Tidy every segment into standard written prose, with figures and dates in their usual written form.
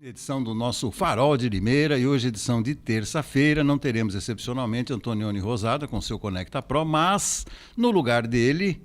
Edição do nosso Farol de Limeira e hoje edição de terça-feira. Não teremos excepcionalmente Antonioni Rosada com seu Conecta Pro, mas no lugar dele,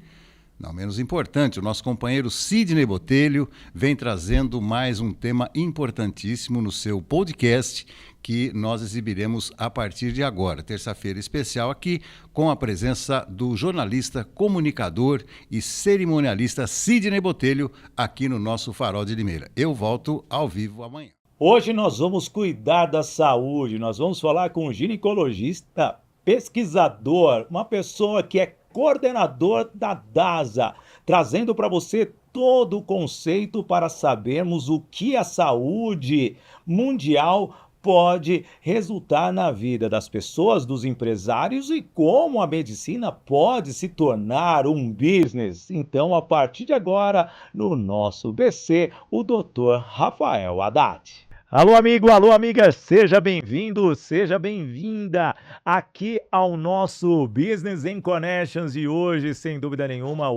não menos importante, o nosso companheiro Sidney Botelho vem trazendo mais um tema importantíssimo no seu podcast que nós exibiremos a partir de agora, terça-feira especial aqui, com a presença do jornalista, comunicador e cerimonialista Sidney Botelho aqui no nosso Farol de Limeira. Eu volto ao vivo amanhã. Hoje nós vamos cuidar da saúde, nós vamos falar com um ginecologista, pesquisador, uma pessoa que é coordenador da DASA, trazendo para você todo o conceito para sabermos o que a saúde mundial pode resultar na vida das pessoas, dos empresários e como a medicina pode se tornar um business. Então, a partir de agora, no nosso BC, o Dr. Rafael Haddad. Alô, amigo, alô, amiga, seja bem-vindo, seja bem-vinda aqui ao nosso Business in Connections e hoje, sem dúvida nenhuma,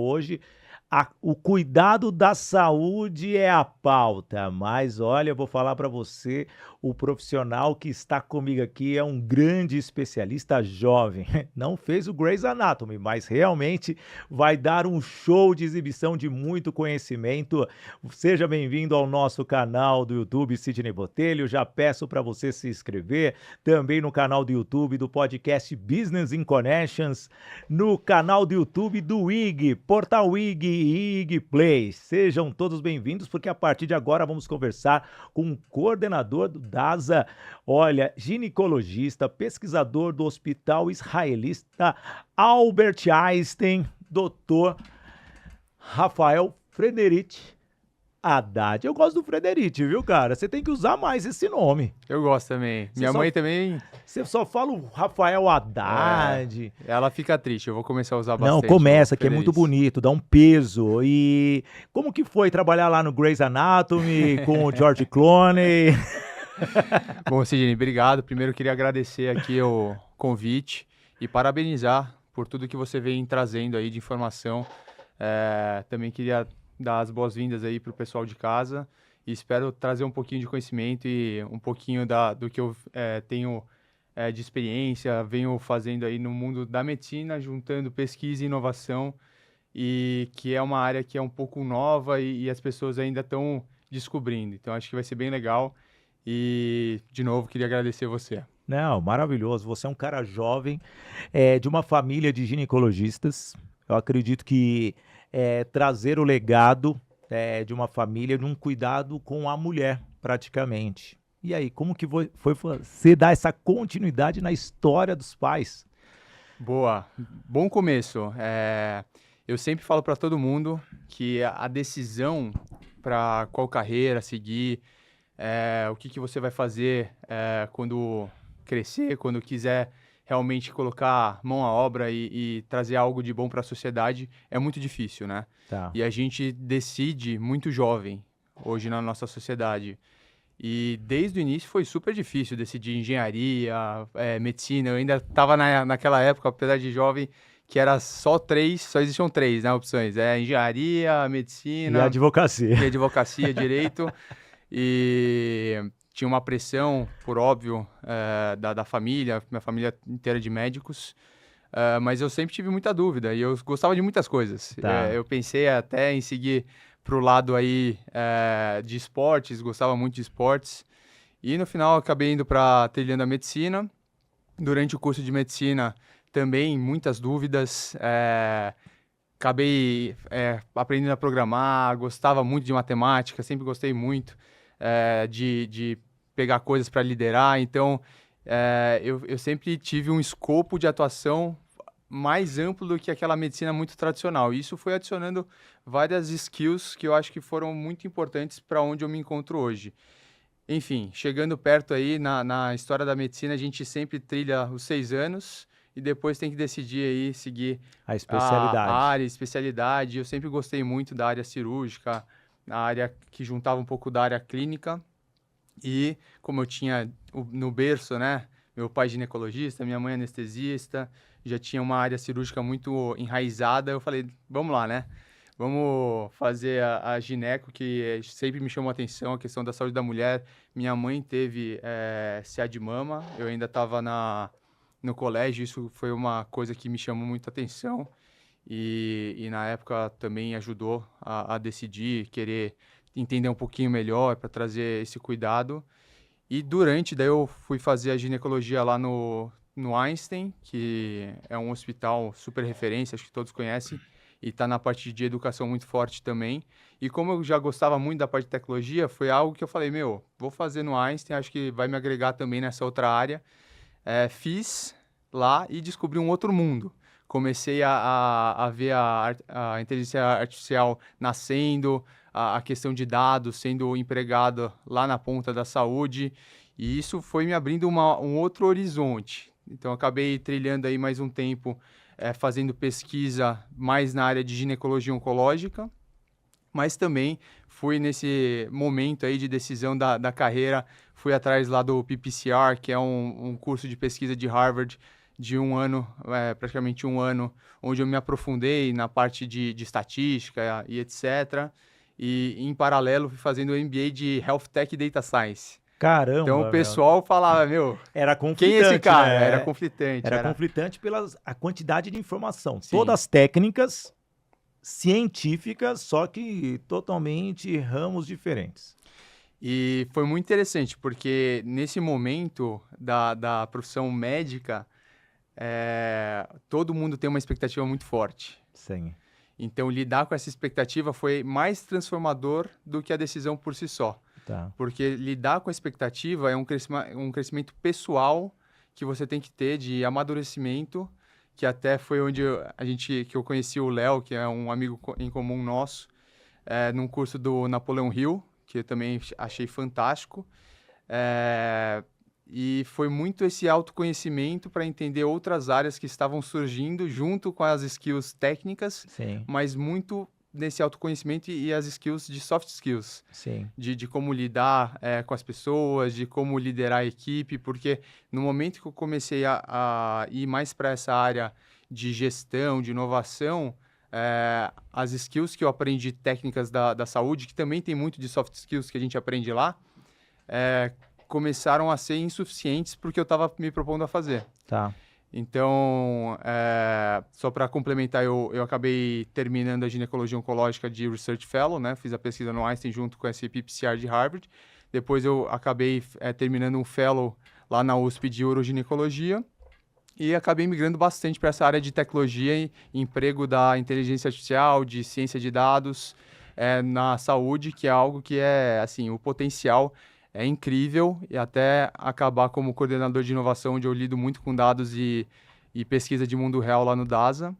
o cuidado da saúde é a pauta, mas olha, eu vou falar para você, o profissional que está comigo aqui é um grande especialista jovem, não fez o Grey's Anatomy, mas realmente vai dar um show de exibição de muito conhecimento. Seja bem-vindo ao nosso canal do YouTube Sidney Botelho, já peço para você se inscrever, também no canal do YouTube do podcast Business in Connections, no canal do YouTube do IG, Portal IG e IG Play. Sejam todos bem-vindos, porque a partir de agora vamos conversar com o coordenador do DASA, olha, ginecologista, pesquisador do Hospital Israelita Albert Einstein, Dr. Rafael Frederic Haddad. Eu gosto do Frederic, viu, cara? Você tem que usar mais esse nome. Eu gosto também. Minha mãe também. Você só fala o Rafael Haddad. Ela fica triste, eu vou começar a usar bastante. Não, começa, que é muito bonito, dá um peso. E como que foi trabalhar lá no Grey's Anatomy com o George Clooney? Bom, Sidney, obrigado. Primeiro eu queria agradecer aqui o convite e parabenizar por tudo que você vem trazendo aí de informação. Também queria dar as boas-vindas aí para o pessoal de casa e espero trazer um pouquinho de conhecimento e um pouquinho do que eu tenho de experiência, venho fazendo aí no mundo da medicina, juntando pesquisa e inovação, e que é uma área que é um pouco nova e as pessoas ainda estão descobrindo. Então acho que vai ser bem legal e, de novo, queria agradecer você. Não, maravilhoso. Você é um cara jovem, de uma família de ginecologistas. Eu acredito que trazer o legado de uma família, de um cuidado com a mulher, praticamente. E aí, como que foi você dar essa continuidade na história dos pais? Boa, bom começo. Eu sempre falo para todo mundo que a decisão para qual carreira seguir, o que você vai fazer quando crescer, quando quiser realmente colocar mão à obra e trazer algo de bom para a sociedade, é muito difícil, né? Tá. E a gente decide muito jovem, hoje na nossa sociedade. E desde o início foi super difícil decidir engenharia, medicina. Eu ainda estava naquela época, apesar de jovem, que era só existiam três, né, opções. Engenharia, medicina... E advocacia. Direito. E tinha uma pressão, por óbvio, da família, minha família inteira de médicos, mas eu sempre tive muita dúvida e eu gostava de muitas coisas. Tá. Eu pensei até em seguir para o lado aí de esportes, gostava muito de esportes, e no final acabei indo para trilhando a medicina. Durante o curso de medicina também muitas dúvidas, acabei aprendendo a programar, gostava muito de matemática, sempre gostei muito de pegar coisas para liderar, então eu sempre tive um escopo de atuação mais amplo do que aquela medicina muito tradicional. E isso foi adicionando várias skills que eu acho que foram muito importantes para onde eu me encontro hoje. Enfim, chegando perto aí, na história da medicina, a gente sempre trilha os 6 anos e depois tem que decidir aí, seguir A especialidade. a área, especialidade. Eu sempre gostei muito da área cirúrgica, a área que juntava um pouco da área clínica. E como eu tinha no berço, né, meu pai ginecologista, minha mãe anestesista, já tinha uma área cirúrgica muito enraizada, eu falei, vamos lá, né? Vamos fazer a gineco, que sempre me chamou a atenção, a questão da saúde da mulher. Minha mãe teve CA de mama, eu ainda estava no colégio, isso foi uma coisa que me chamou muita atenção. E na época também ajudou a decidir, querer entender um pouquinho melhor para trazer esse cuidado. E daí eu fui fazer a ginecologia lá no Einstein, que é um hospital super referência, acho que todos conhecem, e está na parte de educação muito forte também. E como eu já gostava muito da parte de tecnologia, foi algo que eu falei, vou fazer no Einstein, acho que vai me agregar também nessa outra área. Fiz lá e descobri um outro mundo. Comecei a ver a inteligência artificial nascendo, a questão de dados sendo empregada lá na ponta da saúde, e isso foi me abrindo um outro horizonte. Então, acabei trilhando aí mais um tempo, fazendo pesquisa mais na área de ginecologia oncológica, mas também fui nesse momento aí de decisão da carreira, fui atrás lá do PPCR, que é um curso de pesquisa de Harvard, de um ano, praticamente um ano, onde eu me aprofundei na parte de estatística e etc. E, em paralelo, fui fazendo o MBA de Health Tech e Data Science. Caramba, Então, o pessoal falava, era conflitante, quem é esse cara? né? Era conflitante. Era conflitante pela a quantidade de informação. Sim. Todas técnicas, científicas, só que totalmente ramos diferentes. E foi muito interessante, porque nesse momento da profissão médica, todo mundo tem uma expectativa muito forte. Sim. Então, lidar com essa expectativa foi mais transformador do que a decisão por si só. Tá. Porque lidar com a expectativa é um crescimento pessoal que você tem que ter de amadurecimento, que até foi onde eu conheci o Léo, que é um amigo em comum nosso, num curso do Napoleão Hill, que eu também achei fantástico. E foi muito esse autoconhecimento para entender outras áreas que estavam surgindo junto com as skills técnicas, Sim. mas muito nesse autoconhecimento e as skills de soft skills. Sim. De como lidar com as pessoas, de como liderar a equipe, porque no momento que eu comecei a ir mais para essa área de gestão, de inovação, as skills que eu aprendi técnicas da saúde, que também tem muito de soft skills que a gente aprende lá, começaram a ser insuficientes porque eu estava me propondo a fazer. Tá. Então, só para complementar, eu acabei terminando a ginecologia oncológica de Research Fellow, né? Fiz a pesquisa no Einstein junto com esse PPCR de Harvard. Depois eu acabei terminando um Fellow lá na USP de Uroginecologia e acabei migrando bastante para essa área de tecnologia e emprego da inteligência artificial, de ciência de dados na saúde, que é algo que assim, o potencial é incrível, e até acabar como coordenador de inovação, onde eu lido muito com dados e pesquisa de mundo real lá no DASA.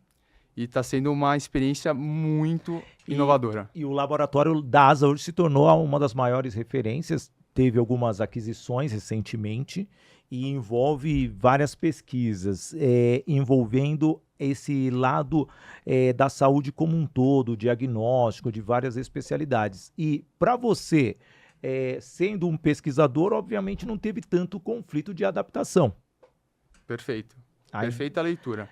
E está sendo uma experiência muito inovadora. E o laboratório DASA hoje se tornou uma das maiores referências, teve algumas aquisições recentemente e envolve várias pesquisas envolvendo esse lado da saúde como um todo, diagnóstico de várias especialidades. E para você... sendo um pesquisador, obviamente não teve tanto conflito de adaptação. Perfeito. Perfeita leitura.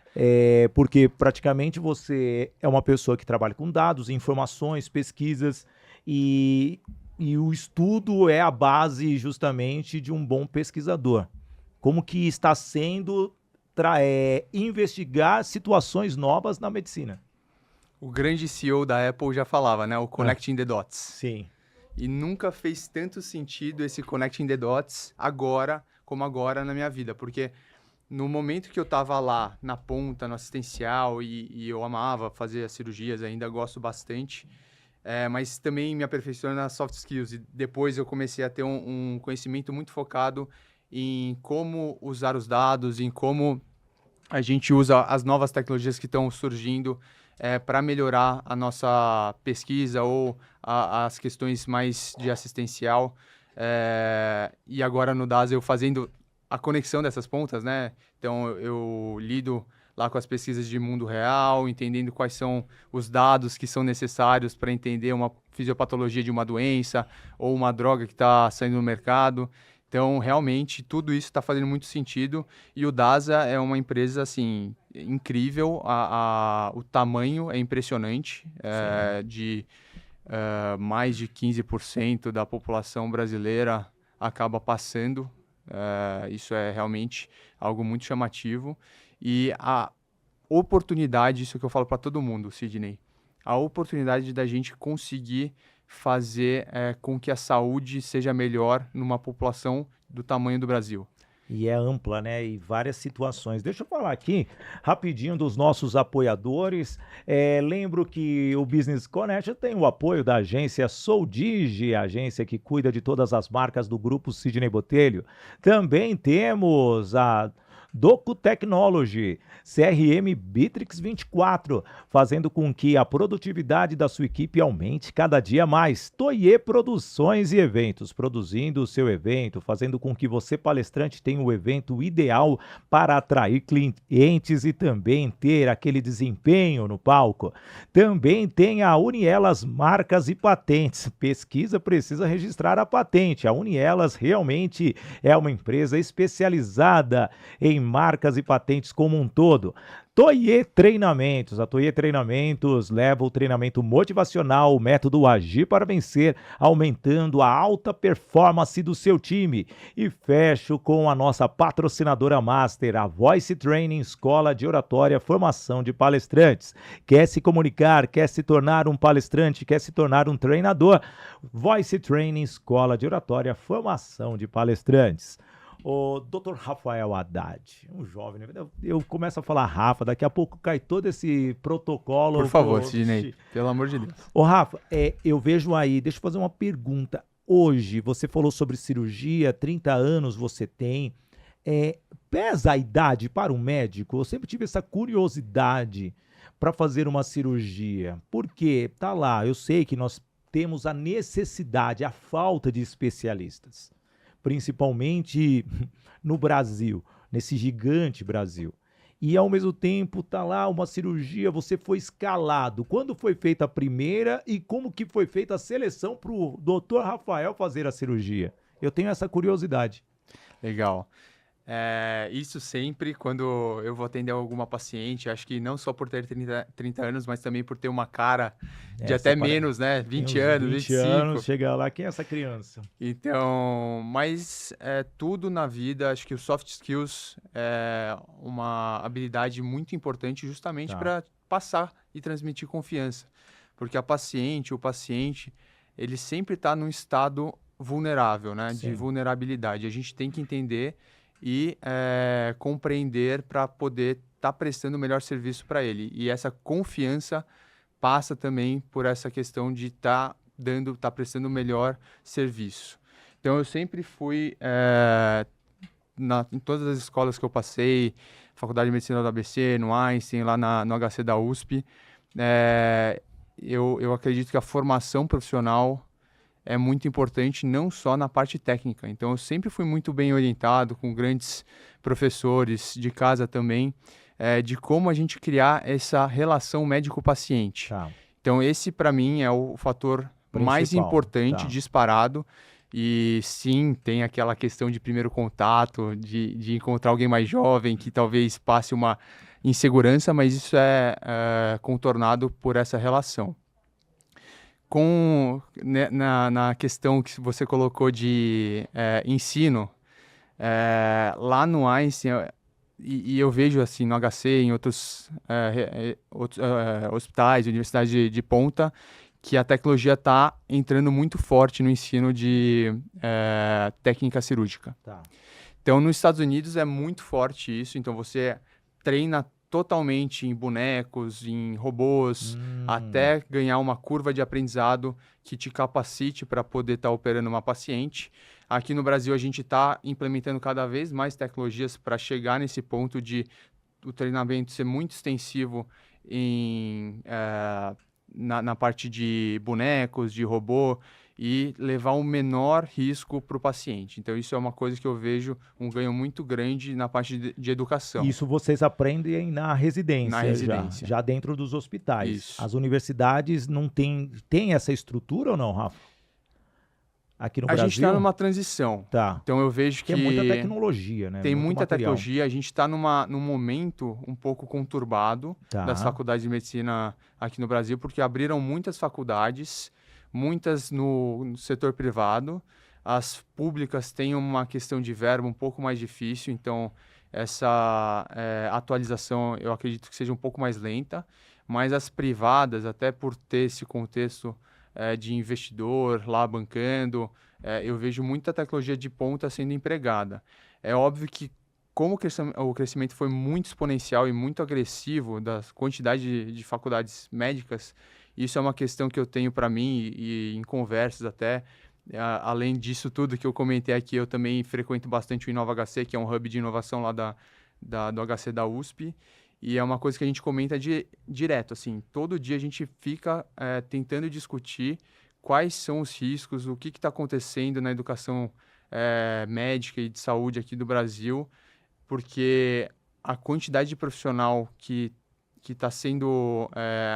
Porque praticamente você é uma pessoa que trabalha com dados, informações, pesquisas, e o estudo é a base justamente de um bom pesquisador. Como que está sendo investigar situações novas na medicina? O grande CEO da Apple já falava, né? O Connecting the Dots. Sim. E nunca fez tanto sentido esse Connecting the Dots como agora na minha vida. Porque no momento que eu estava lá, na ponta, no assistencial, e eu amava fazer as cirurgias, ainda gosto bastante, mas também me aperfeiçoei nas soft skills. E depois eu comecei a ter um conhecimento muito focado em como usar os dados, em como a gente usa as novas tecnologias que estão surgindo para melhorar a nossa pesquisa ou as questões mais de assistencial. E agora no DASA eu fazendo a conexão dessas pontas, né? Então eu lido lá com as pesquisas de mundo real, entendendo quais são os dados que são necessários para entender uma fisiopatologia de uma doença ou uma droga que está saindo no mercado. Então, realmente, tudo isso está fazendo muito sentido e o DASA é uma empresa, assim, incrível, o tamanho é impressionante, mais de 15% da população brasileira acaba passando, isso é realmente algo muito chamativo e a oportunidade, isso que eu falo para todo mundo, Sidney, a oportunidade da gente conseguir fazer com que a saúde seja melhor numa população do tamanho do Brasil. E é ampla, né? E várias situações. Deixa eu falar aqui rapidinho dos nossos apoiadores. Lembro que o Business Connection tem o apoio da agência Soldigi, a agência que cuida de todas as marcas do grupo Sidney Botelho. Também temos a Docu Technology, CRM Bitrix 24, fazendo com que a produtividade da sua equipe aumente cada dia mais. Toye Produções e Eventos, produzindo o seu evento, fazendo com que você, palestrante, tenha o evento ideal para atrair clientes e também ter aquele desempenho no palco. Também tem a Unielas Marcas e Patentes. Pesquisa precisa registrar a patente. A Unielas realmente é uma empresa especializada em marcas e patentes como um todo. Toye Treinamentos. A Toye Treinamentos leva o treinamento motivacional, o método Agir para Vencer, aumentando a alta performance do seu time. E fecho com a nossa patrocinadora master, a Voice Training, Escola de Oratória, Formação de Palestrantes. Quer se comunicar, quer se tornar um palestrante, quer se tornar um treinador? Voice Training, Escola de Oratória, Formação de Palestrantes. O Dr. Rafael Haddad, um jovem, né? Eu começo a falar Rafa, daqui a pouco cai todo esse protocolo. Por favor, Sidney, pelo amor de Deus. Ô Rafa, eu vejo aí, deixa eu fazer uma pergunta. Hoje, você falou sobre cirurgia, 30 anos você tem. Pesa a idade para um médico? Eu sempre tive essa curiosidade para fazer uma cirurgia. Porque, tá lá, eu sei que nós temos a necessidade, a falta de especialistas. Principalmente no Brasil, nesse gigante Brasil. E ao mesmo tempo tá lá uma cirurgia, você foi escalado. Quando foi feita a primeira e como que foi feita a seleção para o Dr. Rafael fazer a cirurgia? Eu tenho essa curiosidade. Legal. Isso sempre quando eu vou atender alguma paciente, acho que não só por ter 30 anos, mas também por ter uma cara de até menos, né? 20 anos, 20 25. anos, chega lá, quem é essa criança? Então, mas tudo na vida, acho que o soft skills é uma habilidade muito importante justamente para passar e transmitir confiança. Porque o paciente, ele sempre está num estado vulnerável, né? Sim. De vulnerabilidade. A gente tem que entender e compreender para poder estar prestando o melhor serviço para ele. E essa confiança passa também por essa questão de estar prestando o melhor serviço. Então, eu sempre fui, em todas as escolas que eu passei, Faculdade de Medicina do ABC, no Einstein, lá no HC da USP, eu acredito que a formação profissional é muito importante, não só na parte técnica. Então, eu sempre fui muito bem orientado, com grandes professores de casa também, de como a gente criar essa relação médico-paciente. Tá. Então, esse, para mim, é o fator mais importante, disparado. E, sim, tem aquela questão de primeiro contato, de encontrar alguém mais jovem, que talvez passe uma insegurança, mas isso é contornado por essa relação. Na questão que você colocou de ensino, lá no Einstein, e eu vejo assim no HC, em outros hospitais, universidades de ponta, que a tecnologia está entrando muito forte no ensino de técnica cirúrgica. Tá. Então, nos Estados Unidos é muito forte isso, então você treina totalmente em bonecos, em robôs, até ganhar uma curva de aprendizado que te capacite para poder estar operando uma paciente. Aqui no Brasil, a gente está implementando cada vez mais tecnologias para chegar nesse ponto de o treinamento ser muito extensivo na parte de bonecos, de robô, e levar o menor risco para o paciente. Então, isso é uma coisa que eu vejo um ganho muito grande na parte de educação. Isso vocês aprendem na residência. Na residência. Já dentro dos hospitais. Isso. As universidades não têm essa estrutura ou não, Rafa? aqui no A gente está Brasil? numa transição. Tá. Então eu vejo Que é muita tecnologia, né? tem Muito muita material. tecnologia. A gente está num momento um pouco conturbado das Tá. faculdades de medicina aqui no Brasil, porque abriram muitas faculdades, muitas no setor privado. As públicas têm uma questão de verba um pouco mais difícil, então essa atualização eu acredito que seja um pouco mais lenta, mas as privadas, até por ter esse contexto de investidor lá bancando, eu vejo muita tecnologia de ponta sendo empregada. É óbvio que, como o crescimento foi muito exponencial e muito agressivo da quantidade de faculdades médicas, isso é uma questão que eu tenho para mim e em conversas até. Além disso tudo que eu comentei aqui, eu também frequento bastante o Inova HC, que é um hub de inovação lá do HC da USP. E é uma coisa que a gente comenta direto, assim, todo dia a gente fica tentando discutir quais são os riscos, o que está acontecendo na educação médica e de saúde aqui do Brasil, porque a quantidade de profissional que está sendo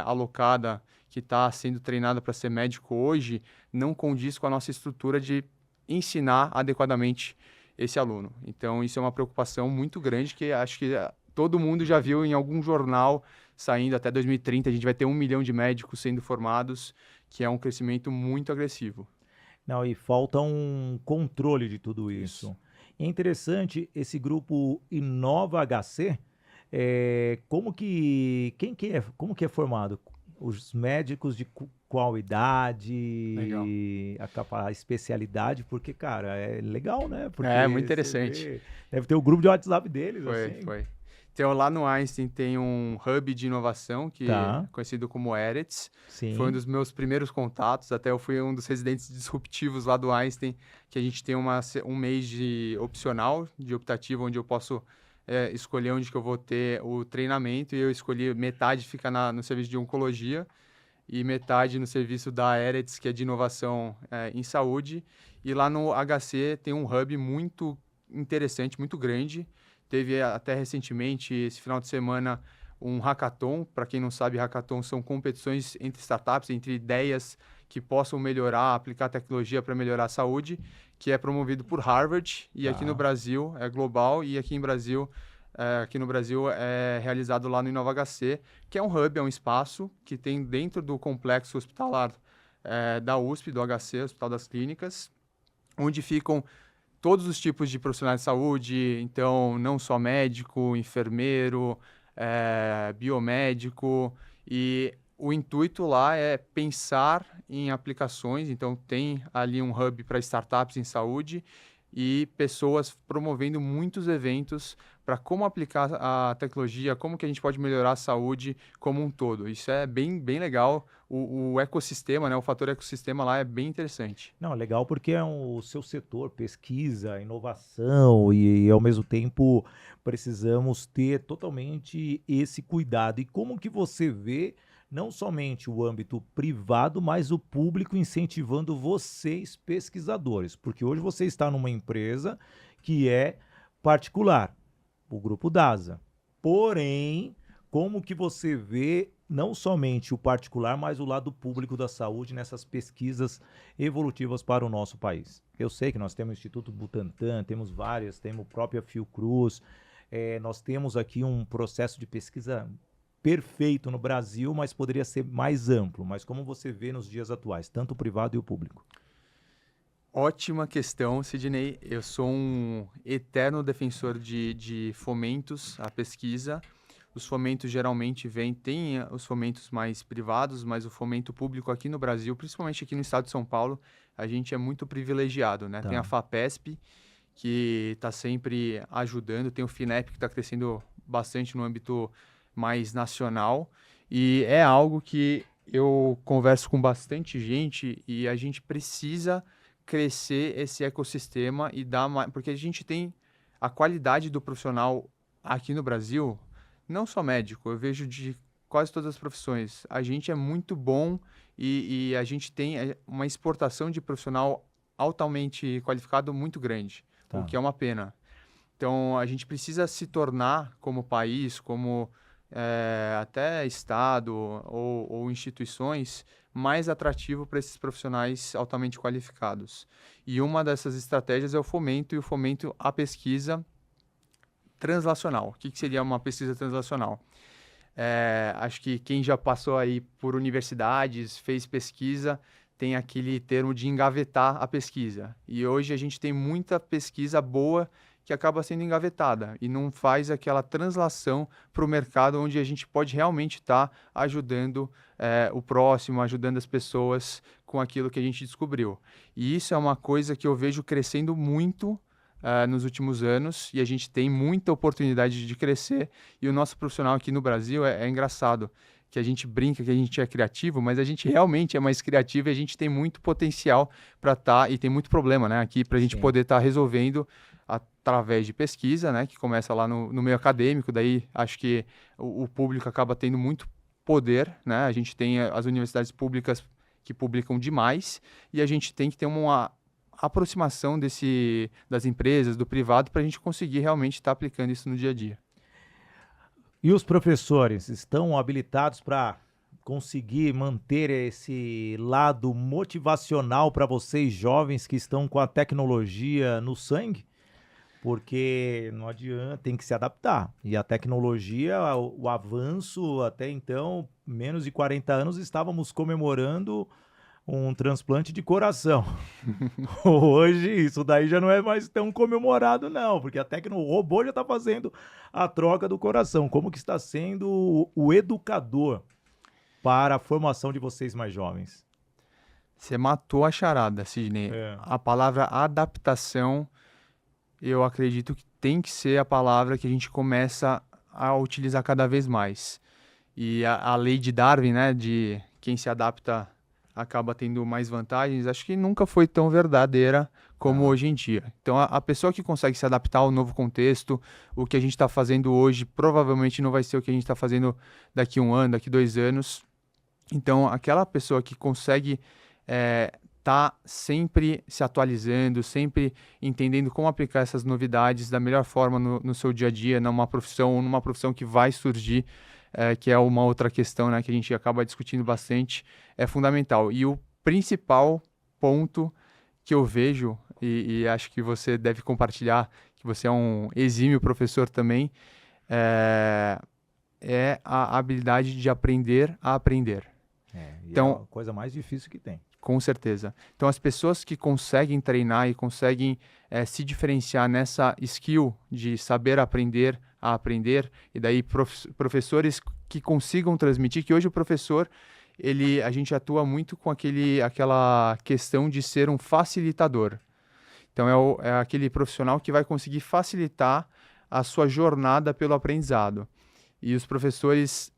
alocada, que está sendo treinada para ser médico hoje, não condiz com a nossa estrutura de ensinar adequadamente esse aluno. Então, isso é uma preocupação muito grande que acho que todo mundo já viu em algum jornal saindo até 2030, a gente vai ter 1 milhão de médicos sendo formados, que é um crescimento muito agressivo. Não, e falta um controle de tudo isso. E é interessante esse grupo Inova HC, como que é formado? Os médicos de qual idade, Legal. a especialidade, porque, cara, é legal, né? Porque Muito você interessante. deve ter o grupo de WhatsApp deles, assim. Foi. Então, lá no Einstein tem um hub de inovação, que Tá. é conhecido como Eretz. Sim. Foi um dos meus primeiros contatos, até eu fui um dos residentes disruptivos lá do Einstein, que a gente tem um mês de opcional, de optativo, onde eu posso escolher onde que eu vou ter o treinamento, e eu escolhi metade fica no serviço de oncologia e metade no serviço da Eretz, que é de inovação em saúde. E lá no HC tem um hub muito interessante, muito grande. Teve até recentemente, esse final de semana, um hackathon. Para quem não sabe, hackathon são competições entre startups, entre ideias que possam melhorar, aplicar tecnologia para melhorar a saúde, que é promovido por Harvard, e aqui no Brasil é global, e aqui no Brasil é realizado lá no Inova HC, que é um hub, é um espaço que tem dentro do complexo hospitalar da USP, do HC, Hospital das Clínicas, onde ficam todos os tipos de profissionais de saúde, então não só médico, enfermeiro, biomédico, e o intuito lá é pensar em aplicações, então tem ali um hub para startups em saúde e pessoas promovendo muitos eventos para como aplicar a tecnologia, como que a gente pode melhorar a saúde como um todo. Isso é bem, bem legal. O ecossistema, né, o fator ecossistema lá é bem interessante. Não, legal porque é o seu setor, pesquisa, inovação e ao mesmo tempo precisamos ter totalmente esse cuidado. E como que você vê não somente o âmbito privado, mas o público incentivando vocês, pesquisadores? Porque hoje você está numa empresa que é particular, o Grupo DASA. Porém, como que você vê não somente o particular, mas o lado público da saúde nessas pesquisas evolutivas para o nosso país? Eu sei que nós temos o Instituto Butantan, temos várias, temos a própria Fiocruz, nós temos aqui um processo de pesquisa perfeito no Brasil, mas poderia ser mais amplo. Mas como você vê nos dias atuais, tanto o privado e o público? Ótima questão, Sidney. Eu sou um eterno defensor de fomentos à pesquisa. Os fomentos geralmente tem os fomentos mais privados, mas o fomento público aqui no Brasil, principalmente aqui no estado de São Paulo, a gente é muito privilegiado, né? Tá. Tem a FAPESP, que está sempre ajudando, tem o FINEP, que está crescendo bastante no âmbito mais nacional, e é algo que eu converso com bastante gente e a gente precisa crescer esse ecossistema e dar mais, porque a gente tem a qualidade do profissional aqui no Brasil, não só médico, eu vejo de quase todas as profissões. A gente é muito bom e a gente tem uma exportação de profissional altamente qualificado muito grande, Tá. o que é uma pena. Então, a gente precisa se tornar, como país, como até Estado ou instituições, mais atrativo para esses profissionais altamente qualificados. E uma dessas estratégias é o fomento, e o fomento à pesquisa translacional. O que seria uma pesquisa translacional? Acho que quem já passou aí por universidades, fez pesquisa, tem aquele termo de engavetar a pesquisa. E hoje a gente tem muita pesquisa boa que acaba sendo engavetada e não faz aquela translação para o mercado onde a gente pode realmente estar ajudando o próximo, ajudando as pessoas com aquilo que a gente descobriu. E isso é uma coisa que eu vejo crescendo muito nos últimos anos, e a gente tem muita oportunidade de crescer. E o nosso profissional aqui no Brasil é engraçado, que a gente brinca que a gente é criativo, mas a gente realmente é mais criativo, e a gente tem muito potencial para estar, e tem muito problema, né, aqui para a gente poder estar resolvendo através de pesquisa, né, que começa lá no meio acadêmico. Daí acho que o público acaba tendo muito poder, né, a gente tem as universidades públicas que publicam demais, e a gente tem que ter uma aproximação das empresas, do privado, para a gente conseguir realmente estar aplicando isso no dia a dia. E os professores estão habilitados para conseguir manter esse lado motivacional para vocês jovens que estão com a tecnologia no sangue? Porque não adianta, tem que se adaptar. E a tecnologia, o avanço, até então, menos de 40 anos, estávamos comemorando um transplante de coração. Hoje, isso daí já não é mais tão comemorado, não, porque o robô já está fazendo a troca do coração. Como que está sendo o educador para a formação de vocês mais jovens? Você matou a charada, Sidney. A palavra adaptação, eu acredito que tem que ser a palavra que a gente começa a utilizar cada vez mais. E a lei de Darwin, né, de quem se adapta acaba tendo mais vantagens, acho que nunca foi tão verdadeira como hoje em dia. Então, a pessoa que consegue se adaptar ao novo contexto, o que a gente está fazendo hoje provavelmente não vai ser o que a gente está fazendo daqui 1 ano, daqui 2 anos. Então, aquela pessoa que consegue tá sempre se atualizando, sempre entendendo como aplicar essas novidades da melhor forma no seu dia a dia, numa profissão que vai surgir, que é uma outra questão, né, que a gente acaba discutindo bastante, é fundamental. E o principal ponto que eu vejo, e acho que você deve compartilhar, que você é um exímio professor também, é a habilidade de aprender a aprender. Então, é a coisa mais difícil que tem. Com certeza. Então, as pessoas que conseguem treinar e conseguem se diferenciar nessa skill de saber aprender a aprender, e daí professores que consigam transmitir, que hoje o professor, a gente atua muito com aquela questão de ser um facilitador. Então, é aquele profissional que vai conseguir facilitar a sua jornada pelo aprendizado. E os professores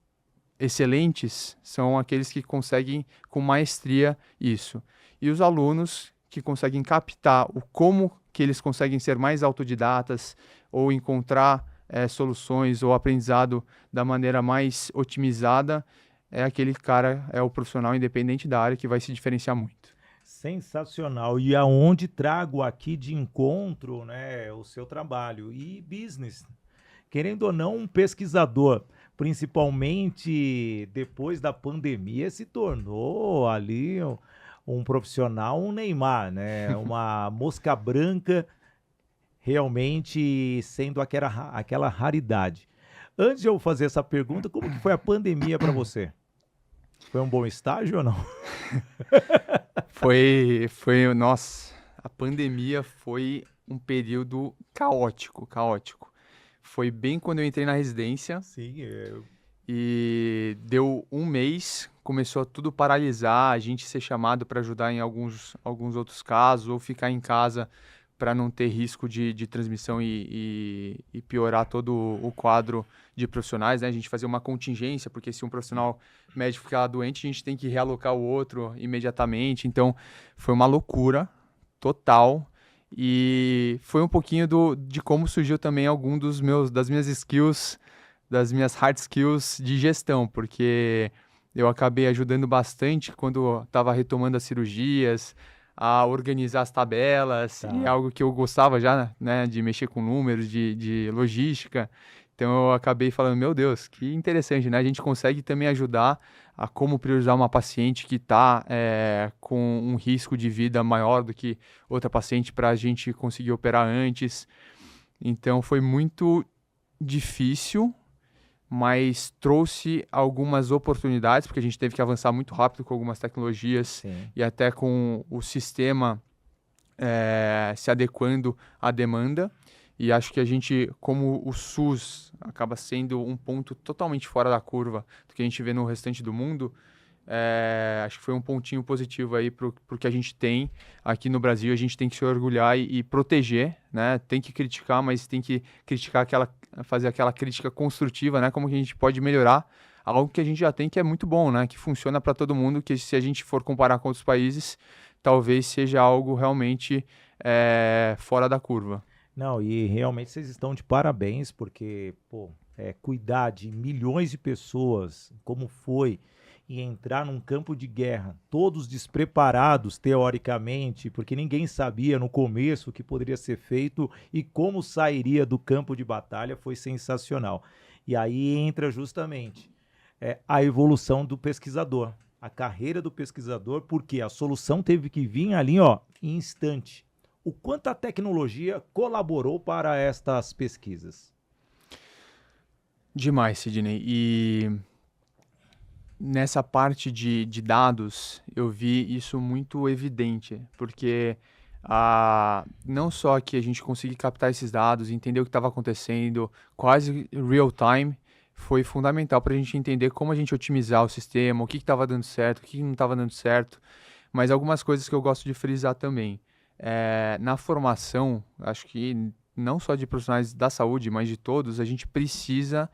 excelentes são aqueles que conseguem com maestria isso. E os alunos que conseguem captar como que eles conseguem ser mais autodidatas ou encontrar soluções ou aprendizado da maneira mais otimizada, aquele cara, é o profissional independente da área que vai se diferenciar muito. Sensacional. E aonde trago aqui de encontro, né, o seu trabalho e business. Querendo ou não, um pesquisador, principalmente depois da pandemia, se tornou ali um profissional, um Neymar, né? Uma mosca branca, realmente sendo aquela raridade. Antes de eu fazer essa pergunta, como que foi a pandemia para você? Foi um bom estágio ou não? Nossa, a pandemia foi um período caótico. Foi bem quando eu entrei na residência. Sim, E deu 1 mês, começou a tudo paralisar, a gente ser chamado para ajudar em alguns outros casos, ou ficar em casa para não ter risco de transmissão e piorar todo o quadro de profissionais, né? A gente fazer uma contingência, porque se um profissional médico ficar doente, a gente tem que realocar o outro imediatamente. Então, foi uma loucura total. E foi um pouquinho de como surgiu também algum das minhas skills, das minhas hard skills de gestão, porque eu acabei ajudando bastante quando estava retomando as cirurgias, a organizar as tabelas, e é algo que eu gostava já, né, de mexer com números, de logística. Então eu acabei falando, meu Deus, que interessante, né? A gente consegue também ajudar a como priorizar uma paciente que está com um risco de vida maior do que outra paciente para a gente conseguir operar antes. Então foi muito difícil, mas trouxe algumas oportunidades, porque a gente teve que avançar muito rápido com algumas tecnologias Sim. e até com o sistema se adequando à demanda. E acho que a gente, como o SUS acaba sendo um ponto totalmente fora da curva do que a gente vê no restante do mundo, acho que foi um pontinho positivo aí para o que a gente tem aqui no Brasil. A gente tem que se orgulhar e proteger, né? Tem que criticar, mas tem que criticar fazer aquela crítica construtiva, né? Como que a gente pode melhorar algo que a gente já tem que é muito bom, né? Que funciona para todo mundo, que se a gente for comparar com outros países, talvez seja algo realmente fora da curva. Não, e realmente vocês estão de parabéns, porque, pô, cuidar de milhões de pessoas, como foi, e entrar num campo de guerra, todos despreparados, teoricamente, porque ninguém sabia no começo o que poderia ser feito e como sairia do campo de batalha, foi sensacional. E aí entra justamente a evolução do pesquisador, a carreira do pesquisador, porque a solução teve que vir ali, ó, em instante. O quanto a tecnologia colaborou para estas pesquisas? Demais, Sidney. E nessa parte de dados, eu vi isso muito evidente, porque não só que a gente conseguir captar esses dados, entender o que estava acontecendo, quase real time, foi fundamental para a gente entender como a gente otimizar o sistema, o que estava dando certo, o que não estava dando certo, mas algumas coisas que eu gosto de frisar também. Na formação, acho que não só de profissionais da saúde, mas de todos, a gente precisa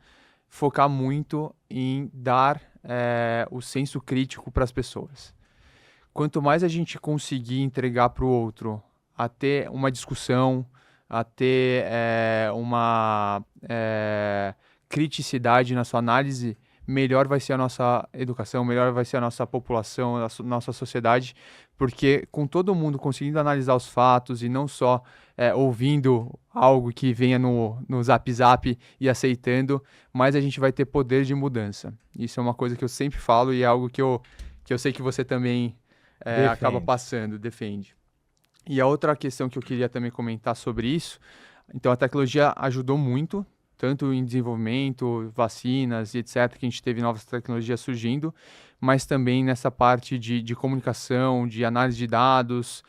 focar muito em dar o senso crítico para as pessoas. Quanto mais a gente conseguir entregar para o outro a ter uma discussão, a ter uma criticidade na sua análise, melhor vai ser a nossa educação, melhor vai ser a nossa população, a nossa sociedade, porque com todo mundo conseguindo analisar os fatos e não só ouvindo algo que venha no Zap Zap e aceitando, mais a gente vai ter poder de mudança. Isso é uma coisa que eu sempre falo e é algo que eu sei que você também acaba passando, defende. E a outra questão que eu queria também comentar sobre isso, então a tecnologia ajudou muito, tanto em desenvolvimento, vacinas e etc., que a gente teve novas tecnologias surgindo, mas também nessa parte de comunicação, de análise de dados.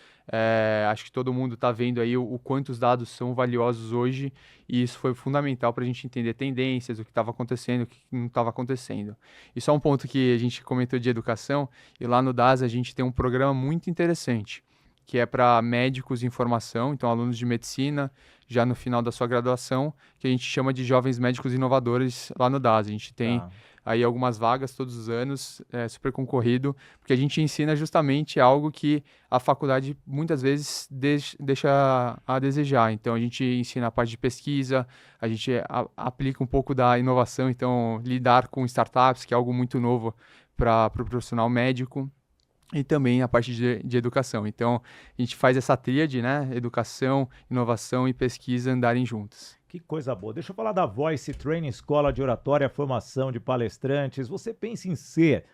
Acho que todo mundo está vendo aí o quanto os dados são valiosos hoje, e isso foi fundamental para a gente entender tendências, o que estava acontecendo, o que não estava acontecendo. E só um ponto que a gente comentou de educação, e lá no DAS a gente tem um programa muito interessante, que é para médicos em formação, então alunos de medicina, já no final da sua graduação, que a gente chama de jovens médicos inovadores lá no DAS. A gente tem aí algumas vagas todos os anos, super concorrido, porque a gente ensina justamente algo que a faculdade muitas vezes deixa a desejar. Então a gente ensina a parte de pesquisa, a gente aplica um pouco da inovação, então lidar com startups, que é algo muito novo para o profissional médico. E também a parte de educação. Então, a gente faz essa tríade, né? Educação, inovação e pesquisa andarem juntas. Que coisa boa. Deixa eu falar da Voice Training, Escola de Oratória, Formação de Palestrantes. Você pensa em ser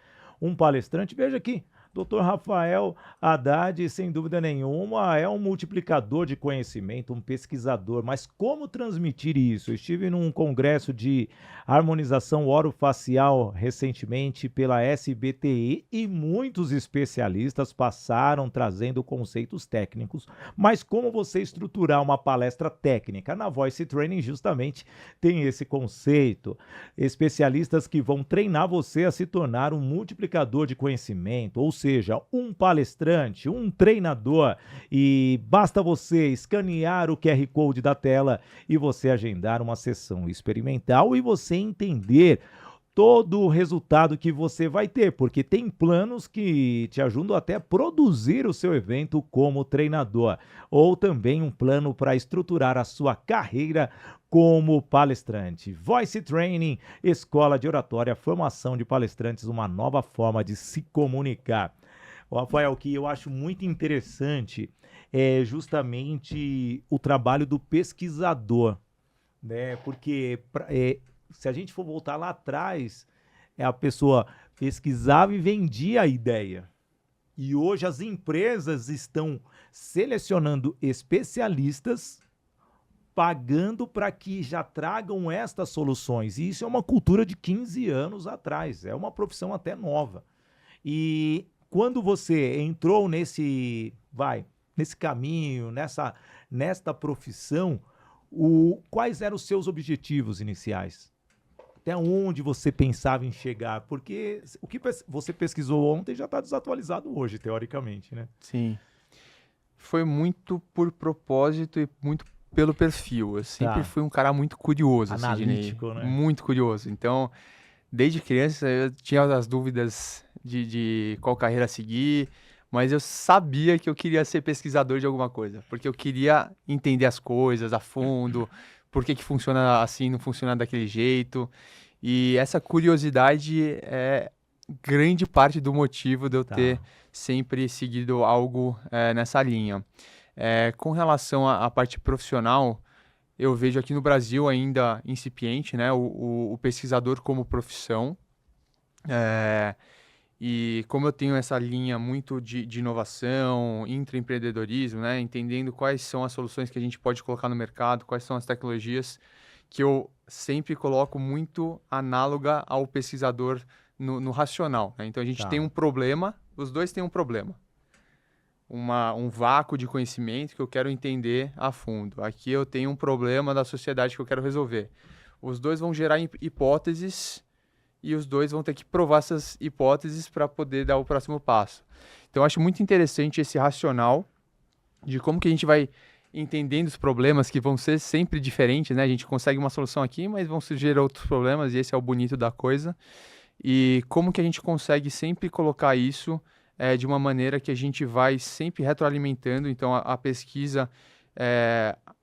um palestrante? Veja aqui, Dr. Rafael Haddad, sem dúvida nenhuma, é um multiplicador de conhecimento, um pesquisador. Mas como transmitir isso? Eu estive num congresso de harmonização orofacial recentemente pela SBTI e muitos especialistas passaram trazendo conceitos técnicos. Mas como você estruturar uma palestra técnica? Na Voice Training justamente tem esse conceito. Especialistas que vão treinar você a se tornar um multiplicador de conhecimento, ou seja, um palestrante, um treinador, e basta você escanear o QR Code da tela e você agendar uma sessão experimental e você entender todo o resultado que você vai ter, porque tem planos que te ajudam até a produzir o seu evento como treinador, ou também um plano para estruturar a sua carreira como palestrante. Voice Training, Escola de Oratória, Formação de Palestrantes, uma nova forma de se comunicar. Rafael, o que eu acho muito interessante é justamente o trabalho do pesquisador. né? Porque se a gente for voltar lá atrás, a pessoa pesquisava e vendia a ideia. E hoje as empresas estão selecionando especialistas, pagando para que já tragam estas soluções. E isso é uma cultura de 15 anos atrás, é uma profissão até nova. E quando você entrou nesse caminho, nesta profissão, quais eram os seus objetivos iniciais? Até onde você pensava em chegar? Porque o que você pesquisou ontem já está desatualizado hoje, teoricamente, né? Sim. Foi muito por propósito e muito pelo perfil. Eu sempre fui um cara muito curioso, analítico, Sidney. né? Muito curioso. Então, desde criança, eu tinha as dúvidas de qual carreira seguir, mas eu sabia que eu queria ser pesquisador de alguma coisa, porque eu queria entender as coisas a fundo, por que funciona assim, não funciona daquele jeito. E essa curiosidade é grande parte do motivo de eu ter sempre seguido algo nessa linha. Com relação à parte profissional, eu vejo aqui no Brasil ainda incipiente, né, o pesquisador como profissão. E como eu tenho essa linha muito de inovação, intraempreendedorismo, né, entendendo quais são as soluções que a gente pode colocar no mercado, quais são as tecnologias, que eu sempre coloco muito análoga ao pesquisador no racional, né? Então a gente tem um problema, os dois têm um problema. Um vácuo de conhecimento que eu quero entender a fundo. Aqui eu tenho um problema da sociedade que eu quero resolver. Os dois vão gerar hipóteses e os dois vão ter que provar essas hipóteses para poder dar o próximo passo. Então eu acho muito interessante esse racional de como que a gente vai entendendo os problemas que vão ser sempre diferentes, né? A gente consegue uma solução aqui, mas vão surgir outros problemas e esse é o bonito da coisa. E como que a gente consegue sempre colocar isso de uma maneira que a gente vai sempre retroalimentando. Então, a pesquisa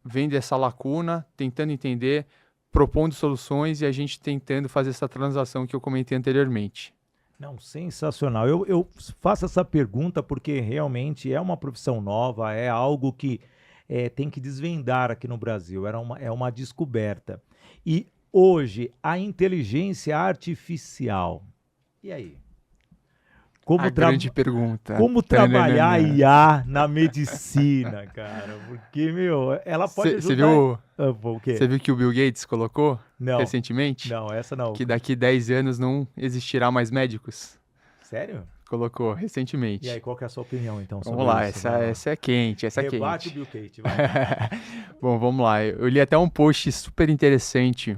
vem dessa lacuna, tentando entender, propondo soluções e a gente tentando fazer essa transação que eu comentei anteriormente. Não, sensacional. Eu faço essa pergunta porque realmente é uma profissão nova, é algo que tem que desvendar aqui no Brasil, é uma descoberta. E hoje, a inteligência artificial, e aí? Grande pergunta. Como trabalhar IA na medicina, cara? Porque, ela pode ajudar... Você viu, o quê? Você viu que o Bill Gates colocou recentemente? Não, essa não. Que daqui 10 anos não existirá mais médicos. Sério? Colocou recentemente. E aí, qual que é a sua opinião, então, sobre Vamos lá, isso? essa é quente, Rebate o Bill Gates, vai. Bom, vamos lá. Eu li até um post super interessante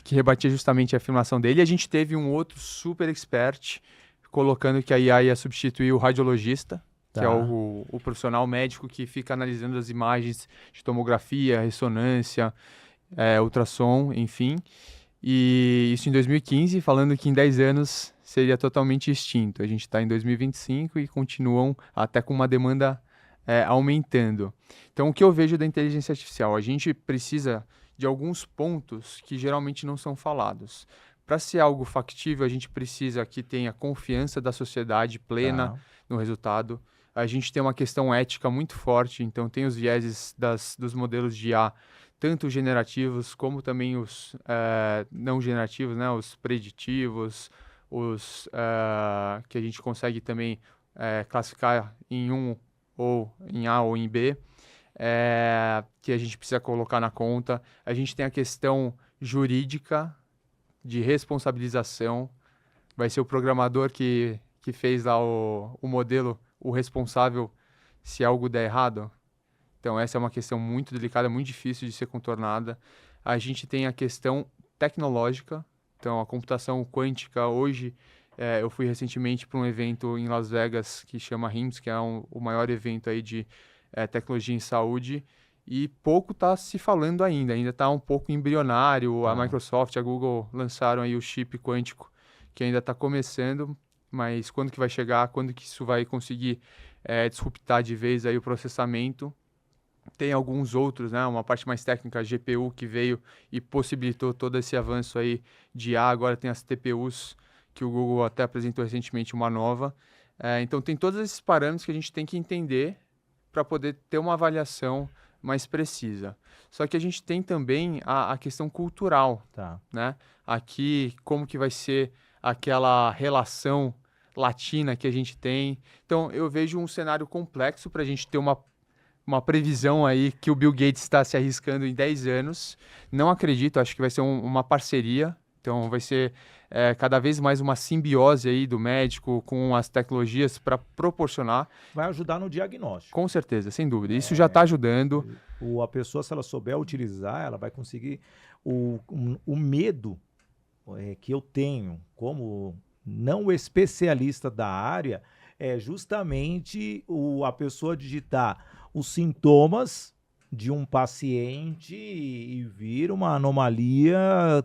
que rebatia justamente a afirmação dele. E a gente teve um outro super expert colocando que a IA ia substituir o radiologista, que é o profissional médico que fica analisando as imagens de tomografia, ressonância, ultrassom, enfim. E isso em 2015, falando que em 10 anos seria totalmente extinto. A gente está em 2025 e continuam até com uma demanda aumentando. Então, o que eu vejo da inteligência artificial? A gente precisa de alguns pontos que geralmente não são falados. Para ser algo factível, a gente precisa que tenha confiança da sociedade plena no resultado. A gente tem uma questão ética muito forte, então tem os vieses dos modelos de IA, tanto generativos como também os não generativos, né? Os preditivos, os que a gente consegue também classificar em ou em A ou em B, que a gente precisa colocar na conta. A gente tem a questão jurídica de responsabilização. Vai ser o programador que fez lá o modelo, o responsável se algo der errado. Então, essa é uma questão muito delicada, muito difícil de ser contornada. A gente tem a questão tecnológica. Então, a computação quântica, hoje, eu fui recentemente para um evento em Las Vegas que chama HIMSS, que é o maior evento aí de tecnologia em saúde, e pouco está se falando ainda está um pouco embrionário. A Microsoft, a Google lançaram aí o chip quântico, que ainda está começando, mas quando que vai chegar, quando que isso vai conseguir disruptar de vez aí o processamento? Tem alguns outros, né? Uma parte mais técnica, a GPU, que veio e possibilitou todo esse avanço aí de IA. Agora tem as TPUs, que o Google até apresentou recentemente uma nova. Então, tem todos esses parâmetros que a gente tem que entender para poder ter uma avaliação mais precisa. Só que a gente tem também a questão cultural, Tá. né? Aqui, como que vai ser aquela relação latina que a gente tem. Então, eu vejo um cenário complexo para a gente ter uma previsão aí que o Bill Gates está se arriscando em 10 anos. Não acredito, acho que vai ser uma parceria. Então, vai ser cada vez mais uma simbiose aí do médico com as tecnologias para proporcionar. Vai ajudar no diagnóstico. Com certeza, sem dúvida. Isso já está ajudando. A pessoa, se ela souber utilizar, ela vai conseguir. O medo que eu tenho como não especialista da área é justamente a pessoa digitar os sintomas de um paciente e vir uma anomalia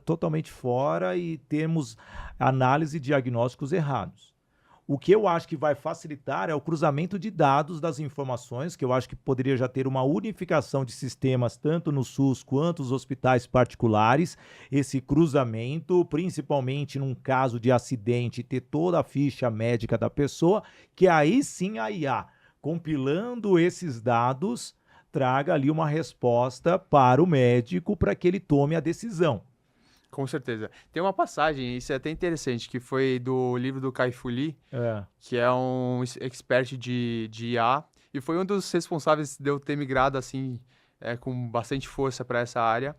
totalmente fora e termos análise e diagnósticos errados. O que eu acho que vai facilitar é o cruzamento de dados das informações, que eu acho que poderia já ter uma unificação de sistemas, tanto no SUS quanto nos hospitais particulares. Esse cruzamento, principalmente num caso de acidente, ter toda a ficha médica da pessoa, que aí sim a IA, compilando esses dados, traga ali uma resposta para o médico para que ele tome a decisão. Com certeza. Tem uma passagem, isso é até interessante, que foi do livro do Kai-Fu Lee, que é um expert de IA, e foi um dos responsáveis de eu ter migrado assim, com bastante força para essa área.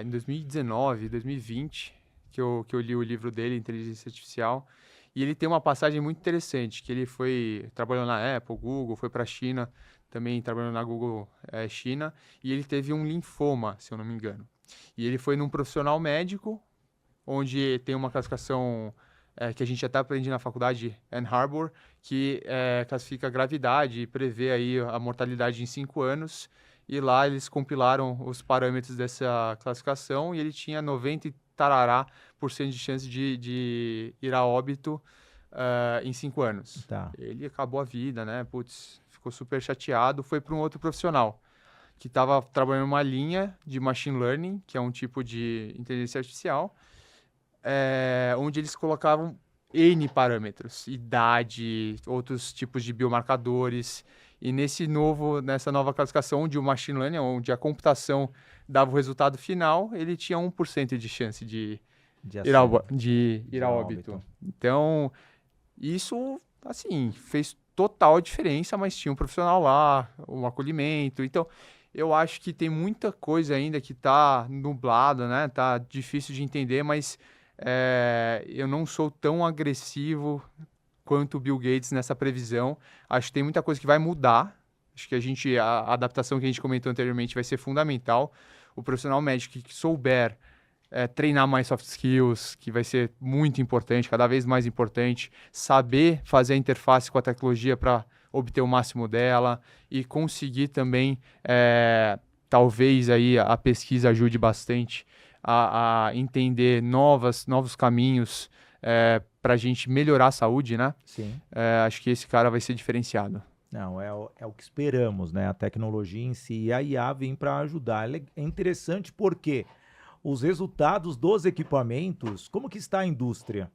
Em 2019, 2020, que eu li o livro dele, Inteligência Artificial, e ele tem uma passagem muito interessante, que ele trabalhou na Apple, Google, foi para a China, também trabalhou na Google China, e ele teve um linfoma, se eu não me engano. E ele foi num profissional médico, onde tem uma classificação que a gente até aprende na faculdade, Ann Arbor, que classifica a gravidade e prevê aí a mortalidade em 5 anos. E lá eles compilaram os parâmetros dessa classificação e ele tinha 90 e tarará por cento de chance de ir a óbito em 5 anos. Tá. Ele acabou a vida, né? Putz, ficou super chateado, foi para um outro profissional que estava trabalhando uma linha de machine learning, que é um tipo de inteligência artificial, onde eles colocavam N parâmetros, idade, outros tipos de biomarcadores. E nessa nova classificação, onde o machine learning, onde a computação dava o resultado final, ele tinha 1% de chance de ir a óbito. Então, isso, assim, fez total diferença, mas tinha um profissional lá, um acolhimento. Então, eu acho que tem muita coisa ainda que está nublada, né? Tá difícil de entender, mas eu não sou tão agressivo quanto o Bill Gates nessa previsão. Acho que tem muita coisa que vai mudar. Acho que a adaptação que a gente comentou anteriormente vai ser fundamental. O profissional médico que souber treinar mais soft skills, que vai ser muito importante, cada vez mais importante, saber fazer a interface com a tecnologia para obter o máximo dela e conseguir também, talvez aí a pesquisa ajude bastante a entender novos caminhos para a gente melhorar a saúde, né? Sim. Acho que esse cara vai ser diferenciado. Não, é o que esperamos, né? A tecnologia em si e a IA vem para ajudar. É interessante porque os resultados dos equipamentos, como que está a indústria?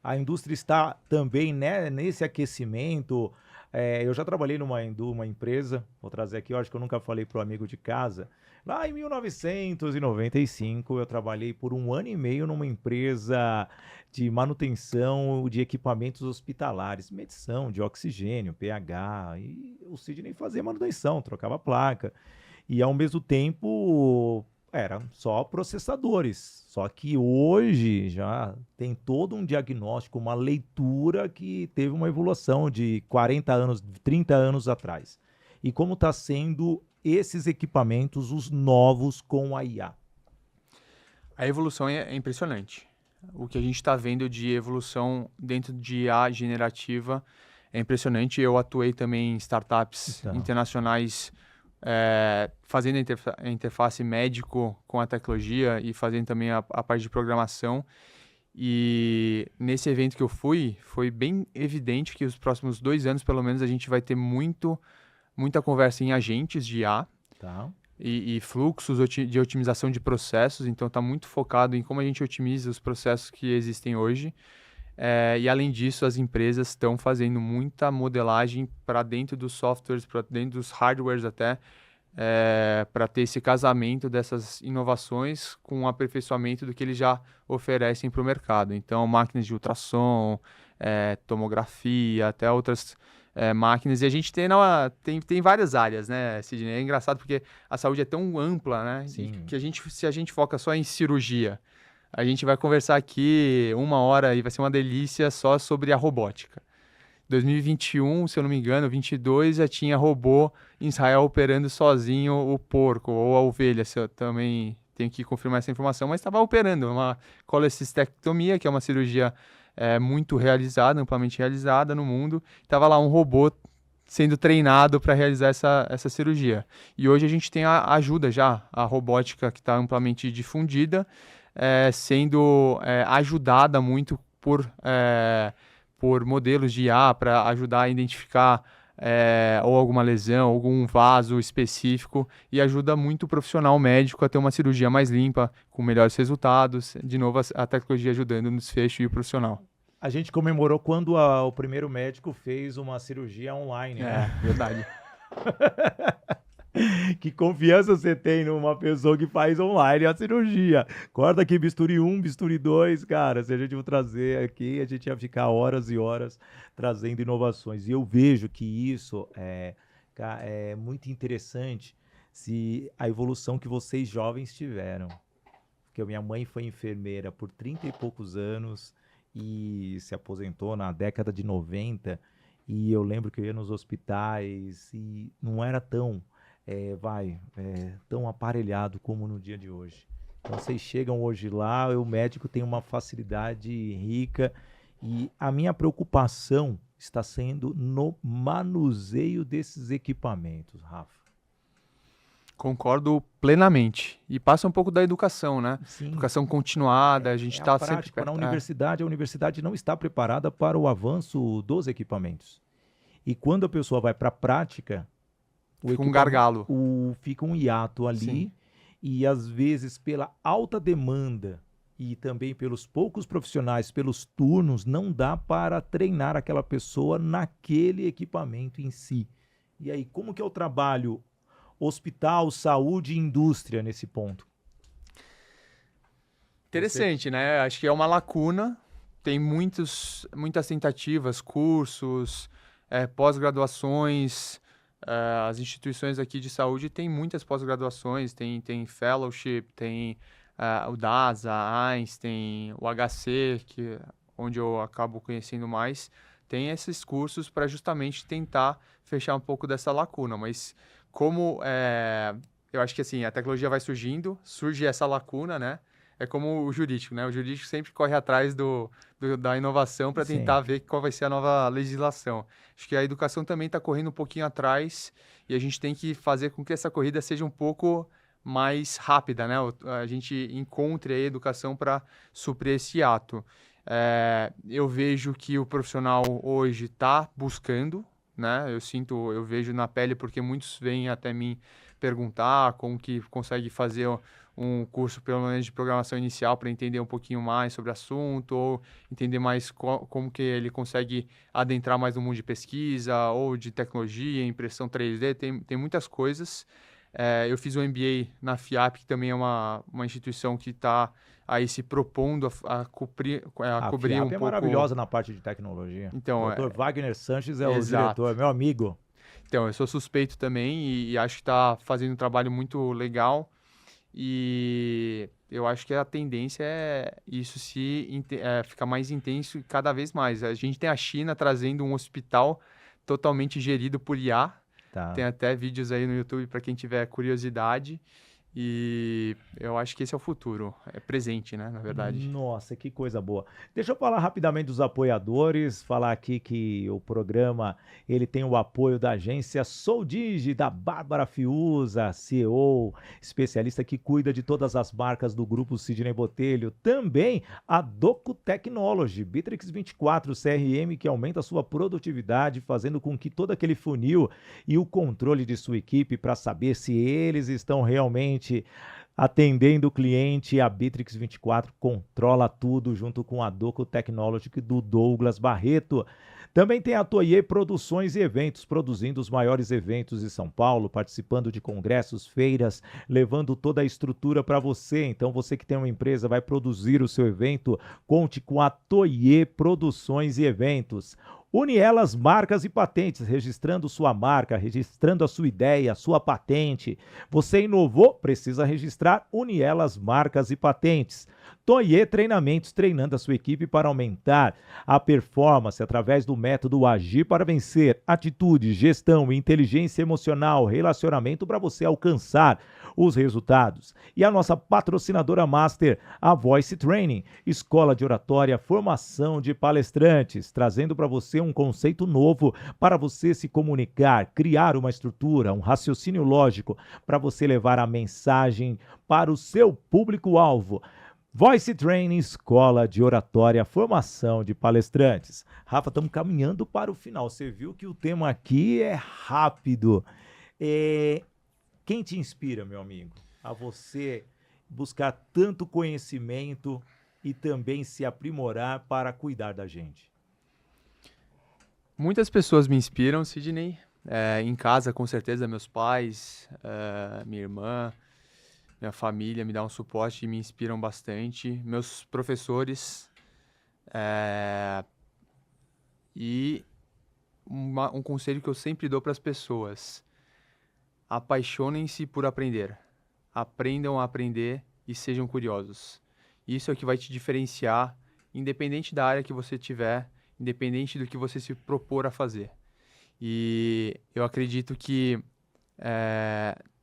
A indústria está também, né, nesse aquecimento. Eu já trabalhei numa empresa, vou trazer aqui, eu acho que eu nunca falei para o amigo de casa. Lá em 1995, eu trabalhei por 1 ano e meio numa empresa de manutenção de equipamentos hospitalares, medição de oxigênio, pH, e o Sidney fazia manutenção, trocava placa. E ao mesmo tempo eram só processadores. Só que hoje já tem todo um diagnóstico, uma leitura que teve uma evolução de 40 anos, 30 anos atrás. E como está sendo esses equipamentos, os novos com a IA? A evolução é impressionante. O que a gente está vendo de evolução dentro de IA generativa é impressionante. Eu atuei também em startups internacionais fazendo a interface médico com a tecnologia e fazendo também a parte de programação. E nesse evento que eu fui, foi bem evidente que os próximos 2 anos, pelo menos, a gente vai ter muita conversa em agentes de IA e fluxos de otimização de processos. Então, está muito focado em como a gente otimiza os processos que existem hoje. E além disso, as empresas estão fazendo muita modelagem para dentro dos softwares, para dentro dos hardwares até, para ter esse casamento dessas inovações com o aperfeiçoamento do que eles já oferecem para o mercado. Então, máquinas de ultrassom, tomografia, até outras máquinas. E a gente tem várias áreas, né, Sidney? É engraçado porque a saúde é tão ampla, né? Sim. Que se a gente foca só em cirurgia, a gente vai conversar aqui 1 hora e vai ser uma delícia só sobre a robótica. 2021, se eu não me engano, 22, já tinha robô em Israel operando sozinho o porco ou a ovelha. Se eu também tenho que confirmar essa informação, mas estava operando uma colecistectomia, que é uma cirurgia muito realizada, amplamente realizada no mundo. Estava lá um robô sendo treinado para realizar essa cirurgia. E hoje a gente tem a ajuda já, a robótica que está amplamente difundida, sendo ajudada muito por modelos de IA para ajudar a identificar ou alguma lesão, algum vaso específico, e ajuda muito o profissional médico a ter uma cirurgia mais limpa, com melhores resultados. De novo, a tecnologia ajudando no desfecho e o profissional. A gente comemorou quando o primeiro médico fez uma cirurgia online, né? Verdade. Que confiança você tem numa pessoa que faz online a cirurgia. Corta aqui bisturi 1, bisturi 2, cara. Se a gente for trazer aqui, a gente ia ficar horas e horas trazendo inovações. E eu vejo que isso é muito interessante, a evolução que vocês jovens tiveram. Porque a minha mãe foi enfermeira por 30 e poucos anos e se aposentou na década de 90. E eu lembro que eu ia nos hospitais e não era tão tão aparelhado como no dia de hoje. Então vocês chegam hoje lá, o médico tem uma facilidade rica e a minha preocupação está sendo no manuseio desses equipamentos, Rafa. Concordo plenamente. E passa um pouco da educação, né? Sim. Educação continuada, a gente está sempre... Na universidade, a universidade não está preparada para o avanço dos equipamentos. E quando a pessoa vai para a prática, fica um gargalo. Fica um hiato ali. Sim. E às vezes pela alta demanda e também pelos poucos profissionais, pelos turnos, não dá para treinar aquela pessoa naquele equipamento em si. E aí, como que é o trabalho hospital, saúde e indústria nesse ponto? Interessante, né? Acho que é uma lacuna. Tem muitas tentativas, cursos, pós-graduações. As instituições aqui de saúde têm muitas pós-graduações, tem fellowship, tem o DASA, a Einstein, o HC, onde eu acabo conhecendo mais, tem esses cursos para justamente tentar fechar um pouco dessa lacuna, mas como eu acho que assim, a tecnologia vai surge essa lacuna, né? É como o jurídico, né? O jurídico sempre corre atrás da inovação para tentar ver qual vai ser a nova legislação. Acho que a educação também está correndo um pouquinho atrás e a gente tem que fazer com que essa corrida seja um pouco mais rápida, né? A gente encontre a educação para suprir esse ato. Eu vejo que o profissional hoje está buscando, né? Eu vejo na pele porque muitos vêm até mim perguntar como que consegue fazer um curso, pelo menos, de programação inicial para entender um pouquinho mais sobre o assunto, ou entender mais como que ele consegue adentrar mais no mundo de pesquisa, ou de tecnologia, impressão 3D, tem muitas coisas. Eu fiz um MBA na FIAP, que também é uma instituição que está aí se propondo a cobrir a cobrir um FIAP é pouco... maravilhosa na parte de tecnologia. Então, o Dr. Wagner Sanches é o exato. diretor, meu amigo. Então, eu sou suspeito também e acho que está fazendo um trabalho muito legal. E eu acho que a tendência é isso ficar mais intenso e cada vez mais. A gente tem a China trazendo um hospital totalmente gerido por IA. Tá. Tem até vídeos aí no YouTube para quem tiver curiosidade. E eu acho que esse é o futuro. É presente, né, na verdade. Nossa, que coisa boa. Deixa eu falar rapidamente dos apoiadores, falar aqui que o programa ele tem o apoio da agência Soldigi, da Bárbara Fiuza, CEO, especialista que cuida de todas as marcas do grupo Sidney Botelho. Também a Doco Technology, Bittrex 24 CRM, que aumenta a sua produtividade, fazendo com que todo aquele funil e o controle de sua equipe para saber se eles estão realmente Atendendo o cliente, a Bitrix 24 controla tudo junto com a Doco Technology do Douglas Barreto. Também tem a Toye Produções e Eventos, produzindo os maiores eventos de São Paulo, participando de congressos, feiras, levando toda a estrutura para você. Então, você que tem uma empresa, vai produzir o seu evento, conte com a Toye Produções e Eventos. Une elas marcas e patentes, registrando sua marca, registrando a sua ideia, a sua patente. Você inovou? Precisa registrar Une elas marcas e patentes. Toye Treinamentos, treinando a sua equipe para aumentar a performance através do método Agir para Vencer. Atitude, gestão, inteligência emocional, relacionamento para você alcançar os resultados. E a nossa patrocinadora master, a Voice Training, escola de oratória, formação de palestrantes, trazendo para você um conceito novo para você se comunicar, criar uma estrutura, um raciocínio lógico para você levar a mensagem para o seu público-alvo. Voice Training, escola de oratória, formação de palestrantes. Rafa, estamos caminhando para o final. Você viu que o tema aqui é rápido. Quem te inspira, meu amigo, a você buscar tanto conhecimento e também se aprimorar para cuidar da gente? Muitas pessoas me inspiram, Sidney. Em casa, com certeza, meus pais, minha irmã, minha família me dão um suporte e me inspiram bastante. Meus professores. E um conselho que eu sempre dou para as pessoas: apaixonem-se por aprender. Aprendam a aprender e sejam curiosos. Isso é o que vai te diferenciar, independente da área que você tiver, independente do que você se propor a fazer. E eu acredito que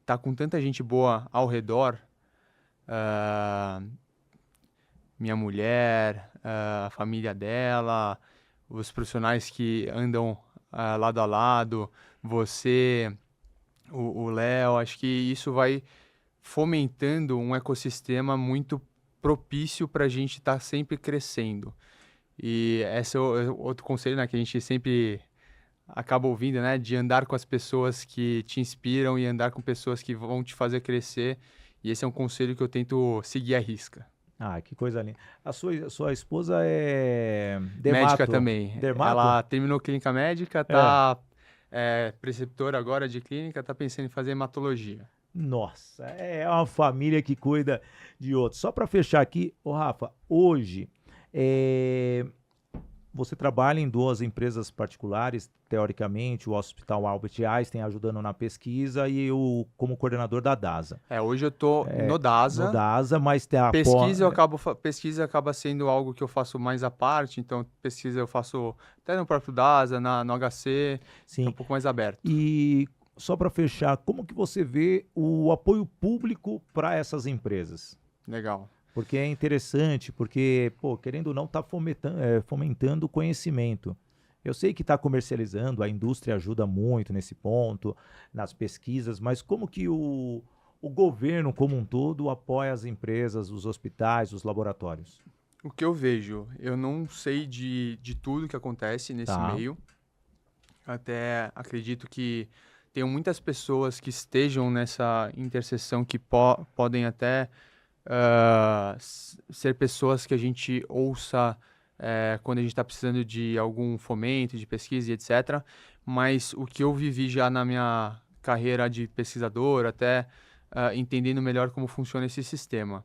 tá com tanta gente boa ao redor, minha mulher, a família dela, os profissionais que andam lado a lado, você, o Léo, acho que isso vai fomentando um ecossistema muito propício para a gente estar sempre crescendo. E esse é outro conselho, né, que a gente sempre acaba ouvindo, né, de andar com as pessoas que te inspiram e andar com pessoas que vão te fazer crescer. E esse é um conselho que eu tento seguir à risca. Ah, que coisa linda. A sua esposa é Médica também. Dermato? Ela terminou clínica médica, tá preceptora agora de clínica, tá pensando em fazer hematologia. Nossa, é uma família que cuida de outros. Só para fechar aqui, Rafa, hoje você trabalha em 2 empresas particulares, teoricamente, o Hospital Albert Einstein ajudando na pesquisa e eu como coordenador da DASA. Hoje eu tô no DASA. No DASA, mas tem a pesquisa acaba sendo algo que eu faço mais à parte, então pesquisa eu faço até no próprio DASA, no HC, Sim. É um pouco mais aberto. E só para fechar, como que você vê o apoio público para essas empresas? Legal. Porque é interessante, porque, querendo ou não, está fomentando o conhecimento. Eu sei que está comercializando, a indústria ajuda muito nesse ponto, nas pesquisas, mas como que o governo como um todo apoia as empresas, os hospitais, os laboratórios? O que eu vejo, eu não sei de tudo que acontece nesse meio, até acredito que tem muitas pessoas que estejam nessa interseção que podem até ser pessoas que a gente ouça quando a gente está precisando de algum fomento, de pesquisa e etc. Mas o que eu vivi já na minha carreira de pesquisador, até entendendo melhor como funciona esse sistema.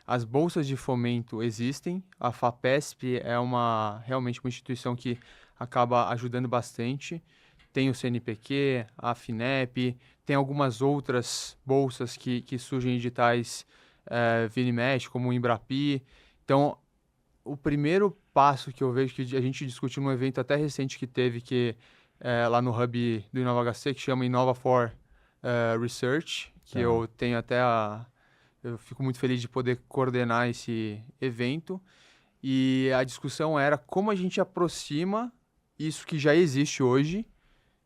As bolsas de fomento existem, a FAPESP é realmente uma instituição que acaba ajudando bastante. Tem o CNPq, a FINEP, tem algumas outras bolsas que surgem em editais vira e mexe, como o Embrapi. Então, o primeiro passo que eu vejo que a gente discutiu num evento até recente que teve, lá no Hub do InovaHC, que chama Innova for Research, que eu tenho até eu fico muito feliz de poder coordenar esse evento. E a discussão era como a gente aproxima isso que já existe hoje,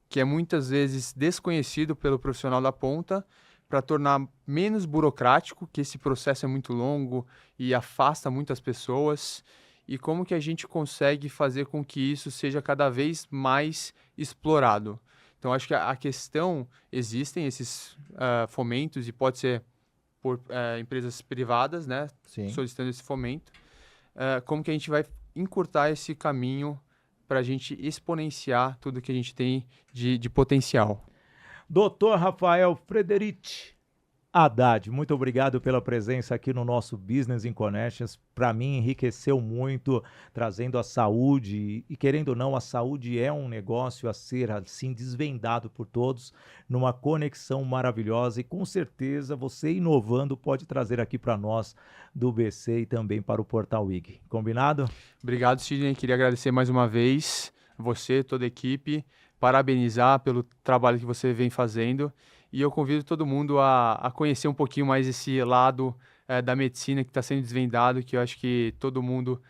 que é muitas vezes desconhecido pelo profissional da ponta, para tornar menos burocrático, que esse processo é muito longo e afasta muitas pessoas, e como que a gente consegue fazer com que isso seja cada vez mais explorado. Então, acho que a questão, existem esses fomentos e pode ser por empresas privadas, né, Sim. solicitando esse fomento. Como que a gente vai encurtar esse caminho para a gente exponenciar tudo que a gente tem de potencial. Dr. Rafael Frederic Haddad, muito obrigado pela presença aqui no nosso Business in Connections. Para mim, enriqueceu muito, trazendo a saúde. E querendo ou não, a saúde é um negócio a ser, assim, desvendado por todos, numa conexão maravilhosa. E com certeza, você inovando pode trazer aqui para nós do BC e também para o Portal WIG. Combinado? Obrigado, Sidney. Queria agradecer mais uma vez você, toda a equipe, parabenizar pelo trabalho que você vem fazendo. E eu convido todo mundo a conhecer um pouquinho mais esse lado da medicina que está sendo desvendado, que eu acho que todo mundo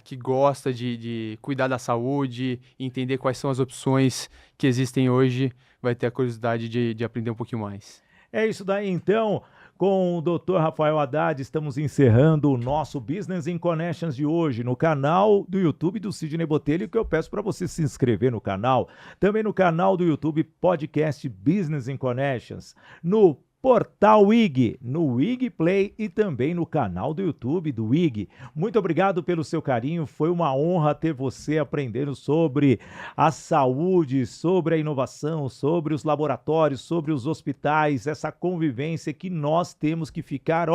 que gosta de cuidar da saúde, entender quais são as opções que existem hoje, vai ter a curiosidade de aprender um pouquinho mais. É isso daí, então. Com o Dr. Rafael Haddad, estamos encerrando o nosso Business in Connections de hoje no canal do YouTube do Sidney Botelho, que eu peço para você se inscrever no canal. Também no canal do YouTube Podcast Business in Connections, no Portal WIG, no WIG Play e também no canal do YouTube do WIG. Muito obrigado pelo seu carinho, foi uma honra ter você aprendendo sobre a saúde, sobre a inovação, sobre os laboratórios, sobre os hospitais, essa convivência que nós temos que ficar,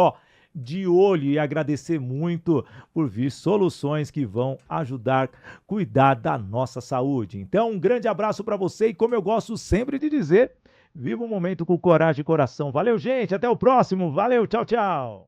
de olho e agradecer muito por vir soluções que vão ajudar a cuidar da nossa saúde. Então, um grande abraço para você e, como eu gosto sempre de dizer, viva o momento com coragem e coração. Valeu, gente. Até o próximo. Valeu. Tchau, tchau.